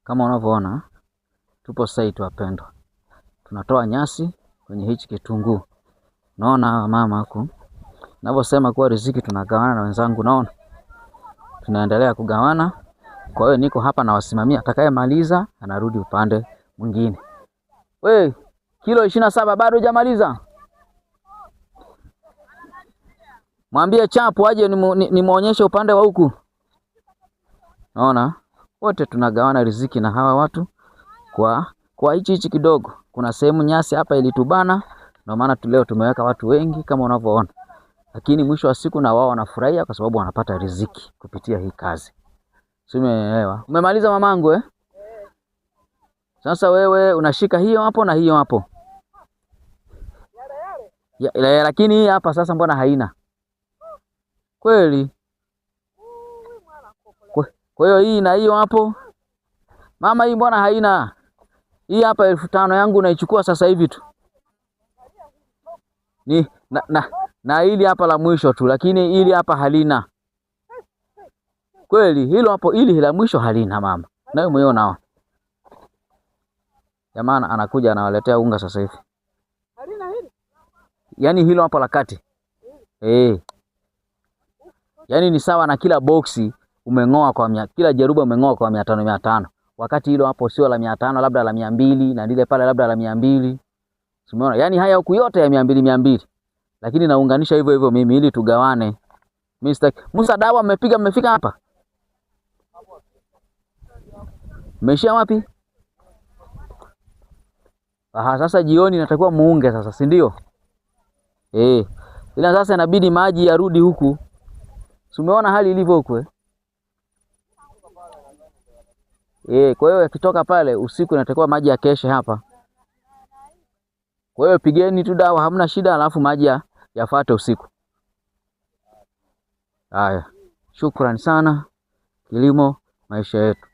Kama unavyoona tupo site wapendwa. Tunatoa nyasi kwenye hichi kitunguu. Naona mama huko. Ninavyosema kuwa riziki tunagawana na wenzangu, naona tunaendelea kugawana. Kwa hiyo niko hapa na wasimamia, atakayemaliza anarudi upande mwingine. We, kilo 27 bado hujamaliza? Mwambie chapu aje nimuonyeshe upande wa huku. Naona wote tunagawana riziki na hawa watu kwa hichi kidogo. Kuna sehemu nyasi hapa ilitubana, ndio maana leo tumeweka watu wengi kama unavyoona. Lakini mwisho wa siku na wao wanafurahia kwa sababu wanapata riziki kupitia hii kazi. Umeelewa? Umemaliza mamangu eh? Sasa wewe unashika hiyo hapo na hiyo hapo. Lakini hii hapa sasa mbona haina? Kweli? Kwa hiyo hii na hiyo hapo. Mama, hii mbona haina? Hii hapa 1500 yangu naichukua sasa hivi tu. Ni na hili hapa la mwisho tu, lakini hili hapa halina. Kweli hilo hapo, hili la mwisho halina mama. Nawe umeona. Jamaa anakuja anawaletea unga sasa hivi. Halina hili? Yaani hilo hapo la kati. Yaani ni sawa na kila boksi umeng'oa kwa kila jeruba umeng'oa kwa 500. Wakati hilo hapo sio la 500, labda la 200 na lile pale labda la 200. Umeona? Yaani haya huku yote ya 200. Lakini naunganisha hivyo hivyo mimi ili tugawane. Mr. Musa dawa mmefika hapa? Mmeshia wapi? Aha, sasa jioni natakiwa muunge sasa, si ndio? Ila sasa inabidi maji yarudi huku. Umeona hali ilivyo huku kwa hiyo yakitoka pale usiku inatakiwa maji yakeshe hapa. Kwa hiyo pigeni tu dawa, hamna shida, alafu maji yafuate usiku. Haya. Shukrani sana. Kilimo maisha yetu.